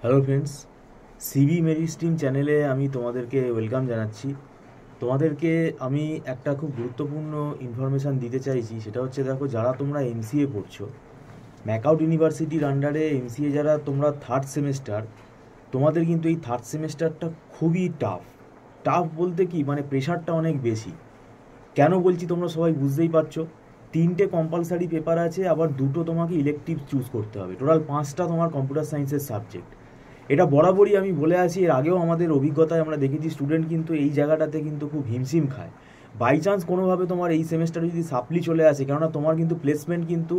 Hello friends, CB মেরি stream চ্যানেলে আমি তোমাদেরকে ওয়েলকাম জানাচ্ছি। তোমাদেরকে আমি একটা খুব গুরুত্বপূর্ণ ইনফরমেশান দিতে চাইছি। সেটা হচ্ছে, দেখো, যারা তোমরা এমসিএ পড়ছো, ম্যাকআউট ইউনিভার্সিটির আন্ডারে এমসিএ যারা তোমরা থার্ড সেমেস্টার, তোমাদের কিন্তু এই থার্ড সেমেস্টারটা খুবই টাফ। টাফ বলতে কি, মানে প্রেশারটা অনেক বেশি। কেন বলছি তোমরা সবাই বুঝতেই পারছো। 3টে কম্পালসারি পেপার আছে, আবার 2টো তোমাকে ইলেকটিভ চুজ করতে হবে। টোটাল 5টা তোমার কম্পিউটার সায়েন্সের সাবজেক্ট। এটা বরাবরই আমি বলে আছি, এর আগেও আমাদের অভিজ্ঞতায় আমরা দেখেছি স্টুডেন্ট কিন্তু এই জায়গাটাতে কিন্তু খুব হিমশিম খায়। বাই চান্স কোনোভাবে তোমার এই সেমেস্টারে যদি সাপ্লি চলে আসে, কেননা তোমার কিন্তু প্লেসমেন্ট কিন্তু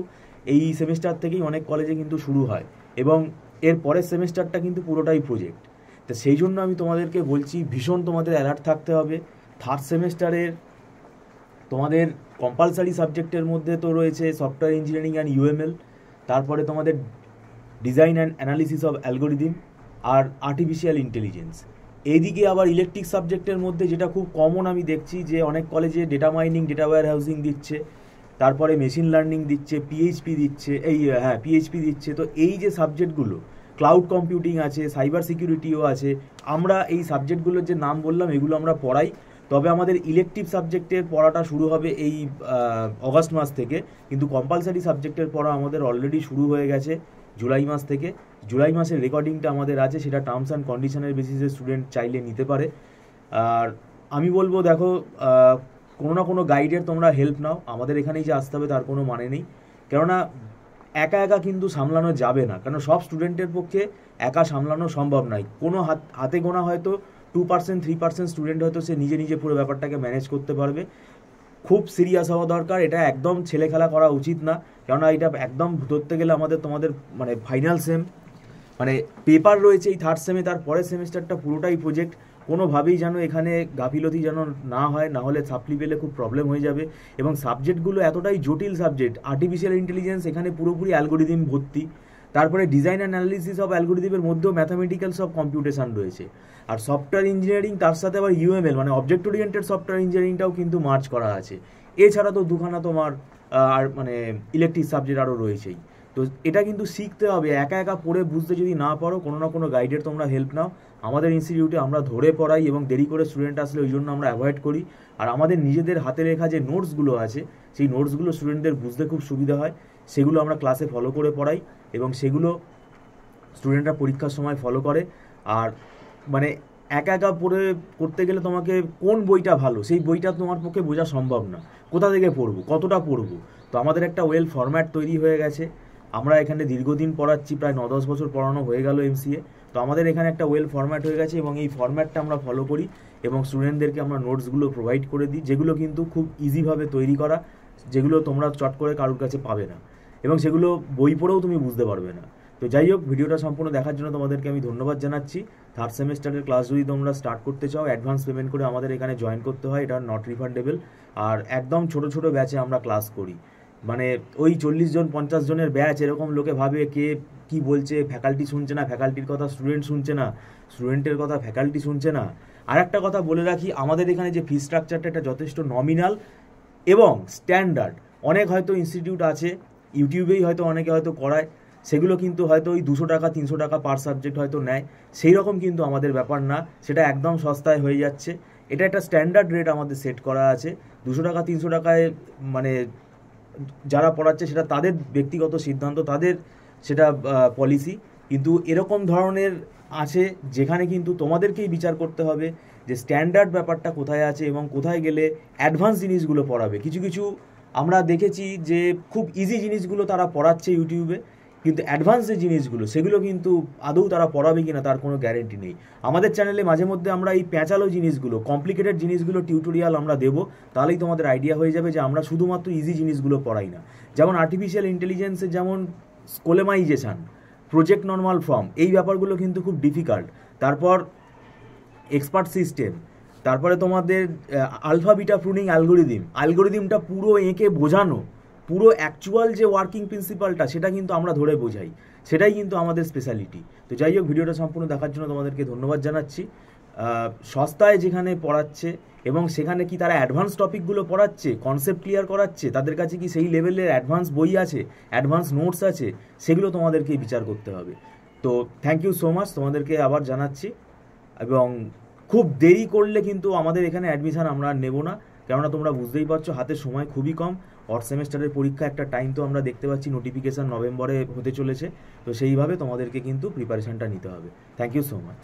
এই সেমেস্টার থেকেই অনেক কলেজে কিন্তু শুরু হয়, এবং এর পরের সেমেস্টারটা কিন্তু পুরোটাই প্রজেক্ট। তো সেই জন্য আমি তোমাদেরকে বলছি, ভীষণ তোমাদের অ্যালার্ট থাকতে হবে। থার্ড সেমেস্টারের তোমাদের কম্পালসারি সাবজেক্টের মধ্যে তো রয়েছে সফটওয়্যার ইঞ্জিনিয়ারিং অ্যান্ড ইউএমএল, তারপরে তোমাদের design and analysis of algorithm আর আর্টিফিশিয়াল ইন্টেলিজেন্স। এইদিকে আবার ইলেকট্রিক সাবজেক্টের মধ্যে যেটা খুব কমন আমি দেখছি, যে অনেক কলেজে data mining, data warehousing দিচ্ছে, তারপরে মেশিন লার্নিং দিচ্ছে, পিএইচপি দিচ্ছে, পিএইচপি দিচ্ছে। তো এই যে সাবজেক্টগুলো, ক্লাউড কম্পিউটিং আছে, সাইবার সিকিউরিটিও আছে, আমরা এই সাবজেক্টগুলোর যে নাম বললাম এগুলো আমরা পড়াই। তবে আমাদের ইলেকটিভ সাবজেক্টের পড়াটা শুরু হবে এই অগাস্ট মাস থেকে, কিন্তু কম্পালসারি সাবজেক্টের পড়া আমাদের অলরেডি শুরু হয়ে গেছে জুলাই মাস থেকে। জুলাই মাসের রেকর্ডিংটা আমাদের আছে, সেটা টার্মস অ্যান্ড কন্ডিশনের বেসিসে স্টুডেন্ট চাইলে নিতে পারে। আর আমি বলবো, দেখো, কোনো না কোনো গাইডের তোমরা হেল্প নাও। আমাদের এখানেই যে আসতে হবে তার কোনো মানে নেই, কেননা একা একা কিন্তু সামলানো যাবে না, কারণ সব স্টুডেন্টের পক্ষে একা সামলানো সম্ভব নয়। কোনো হাতে গোনা হয়তো 2% 3% স্টুডেন্ট হয়তো সে নিজে নিজে পুরো ব্যাপারটাকে ম্যানেজ করতে পারবে। খুব সিরিয়াস হওয়া দরকার, এটা একদম ছেলে খেলা করা উচিত না, কেননা এটা একদম ধরতে গেলে তোমাদের মানে ফাইনাল সেম, মানে পেপার রয়েছে এই থার্ড সেমে, তার পরের সেমিস্টারটা পুরোটাই প্রজেক্ট। কোনোভাবেই যেন এখানে গাফিলতি যেন না হয়, না হলে সাপ্লি পেলে খুব প্রবলেম হয়ে যাবে। এবং সাবজেক্টগুলো এতটাই জটিল সাবজেক্ট, আর্টিফিশিয়াল ইন্টেলিজেন্স এখানে পুরোপুরি অ্যালগোরিদম ভর্তি, তারপরে ডিজাইন অ্যানালিসিস অফ অ্যালগোরিদমের মধ্যেও ম্যাথামেটিক্যালস অফ কম্পিউটেশন রয়েছে, আর সফটওয়্যার ইঞ্জিনিয়ারিং তার সাথে আবার ইউএমএল মানে অবজেক্ট ওরিয়েন্টেড সফটওয়্যার ইঞ্জিনিয়ারিংটাও কিন্তু মার্চ করা আছে। এছাড়া তো দুখানা তোমার আর মানে ইলেকট্রিক সাবজেক্ট আরও রয়েছেই। তো এটা কিন্তু শিখতে হবে, একা একা পড়ে বুঝতে যদি না পারো, কোনো না কোনো গাইডের তোমরা হেল্প নাও। আমাদের ইনস্টিটিউটে আমরা ধরে পড়াই, এবং দেরি করে স্টুডেন্ট আসলে ওই জন্য আমরা অ্যাভয়েড করি। আর আমাদের নিজেদের হাতে লেখা যে নোটসগুলো আছে, সেই নোটসগুলো স্টুডেন্টদের বুঝতে খুব সুবিধা হয়, সেগুলো আমরা ক্লাসে ফলো করে পড়াই, এবং সেগুলো স্টুডেন্টরা পরীক্ষার সময় ফলো করে। আর মানে একা একা পড়ে করতে গেলে তোমাকে কোন বইটা ভালো, সেই বইটা তোমার পক্ষে বোঝা সম্ভব না। কোথা থেকে পড়বো, কতটা পড়বো। তো আমাদের একটা ওয়েল ফরম্যাট তৈরি হয়ে গেছে। আমরা এখানে দীর্ঘদিন পড়াচ্ছি, প্রায় 9-10 বছর পড়ানো হয়ে গেল এমসিএ। তো আমাদের এখানে একটা ওয়েল ফরম্যাট হয়ে গেছে, এবং এই ফরম্যাটটা আমরা ফলো করি, এবং স্টুডেন্টদেরকে আমরা নোটসগুলো প্রোভাইড করে দিই, যেগুলো কিন্তু খুব ইজিভাবে তৈরি করা, যেগুলো তোমরা চট করে কারোর কাছে পাবে না, এবং সেগুলো বই পড়েও তুমি বুঝতে পারবে না। তো যাই হোক, ভিডিওটা সম্পূর্ণ দেখার জন্য তোমাদেরকে আমি ধন্যবাদ জানাচ্ছি। থার্ড সেমিস্টারের ক্লাস যদি তোমরা স্টার্ট করতে চাও, অ্যাডভান্স পেমেন্ট করে আমাদের এখানে জয়েন করতে হয়, এটা নট রিফান্ডেবল। আর একদম ছোট ছোট ব্যাচে আমরা ক্লাস করি, মানে ওই 40 জন 50 জনের ব্যাচ, এরকম লোকে ভাবে কে কি বলছে, ফ্যাকাল্টি শুনছে না, ফ্যাকাল্টির কথা স্টুডেন্ট শুনছে না, স্টুডেন্টের কথা ফ্যাকাল্টি শুনছে না। আর একটা কথা বলে রাখি, আমাদের এখানে যে ফি স্ট্রাকচারটা, এটা যথেষ্ট নমিনাল এবং স্ট্যান্ডার্ড। অনেক হয়তো ইনস্টিটিউট আছে, ইউটিউবেই হয়তো অনেকে হয়তো করায়, সেগুলো কিন্তু হয়তো ওই 200 টাকা 300 টাকা পার সাবজেক্ট হয়তো নেয়। সেই রকম কিন্তু আমাদের ব্যাপার না, সেটা একদম সস্তায় হয়ে যাচ্ছে। এটা একটা স্ট্যান্ডার্ড রেট আমাদের সেট করা আছে। 200 টাকা 300 টাকায় মানে যারা পড়াচ্ছে সেটা তাদের ব্যক্তিগত সিদ্ধান্ত, তাদের সেটা পলিসি। কিন্তু এরকম ধরনের আছে যেখানে কিন্তু তোমাদেরকেই বিচার করতে হবে যে স্ট্যান্ডার্ড ব্যাপারটা কোথায় আছে, এবং কোথায় গেলে অ্যাডভান্স জিনিসগুলো পড়াবে। কিছু কিছু আমরা দেখেছি যে খুব ইজি জিনিসগুলো তারা পড়াচ্ছে ইউটিউবে, কিন্তু অ্যাডভান্স যে জিনিসগুলো সেগুলো কিন্তু আদৌ তারা পড়াবে কিনা তার কোনো গ্যারেন্টি নেই। আমাদের চ্যানেলে মাঝে মধ্যে আমরা এই প্যাঁচালো জিনিসগুলো, কমপ্লিকেটেড জিনিসগুলো টিউটোরিয়াল আমরা দেবো, তাহলেই তোমাদের আইডিয়া হয়ে যাবে যে আমরা শুধুমাত্র ইজি জিনিসগুলো পড়াই না। যেমন আর্টিফিশিয়াল ইন্টেলিজেন্সের যেমন স্কোলেমাইজেশান, প্রজেক্ট নর্মাল ফর্ম, এই ব্যাপারগুলো কিন্তু খুব ডিফিকাল্ট। তারপর এক্সপার্ট সিস্টেম, তারপরে তোমাদের আলফা বিটা প্রুনিং অ্যালগোরিদমটা পুরো এঁকে বোঝানো, পুরো অ্যাকচুয়াল যে ওয়ার্কিং প্রিন্সিপালটা সেটা কিন্তু আমরা ধরে বোঝাই, সেটাই কিন্তু আমাদের স্পেশালিটি। তো যাই হোক, ভিডিওটা সম্পূর্ণ দেখার জন্য তোমাদেরকে ধন্যবাদ জানাচ্ছি। সস্তায় যেখানে পড়াচ্ছে, এবং সেখানে কি তারা অ্যাডভান্স টপিকগুলো পড়াচ্ছে, কনসেপ্ট ক্লিয়ার করাচ্ছে, তাদের কাছে কি সেই লেভেলের অ্যাডভান্স বই আছে, অ্যাডভান্স নোটস আছে, সেগুলো তোমাদেরকেই বিচার করতে হবে। তো থ্যাংক ইউ সো মাচ, তোমাদেরকে আবার জানাচ্ছি। এবং খুব দেরি করলে কিন্তু আমাদের এখানে অ্যাডমিশান আমরা আর নেব না, কেননা তোমরা বুঝতেই পারছো হাতে সময় খুবই কম। অড সেমেস্টারের পরীক্ষা একটা টাইম তো আমরা দেখতে পাচ্ছি, নোটিফিকেশান নভেম্বরে হতে চলেছে। তো সেইভাবে তোমাদেরকে কিন্তু প্রিপারেশানটা নিতে হবে। Thank you so much.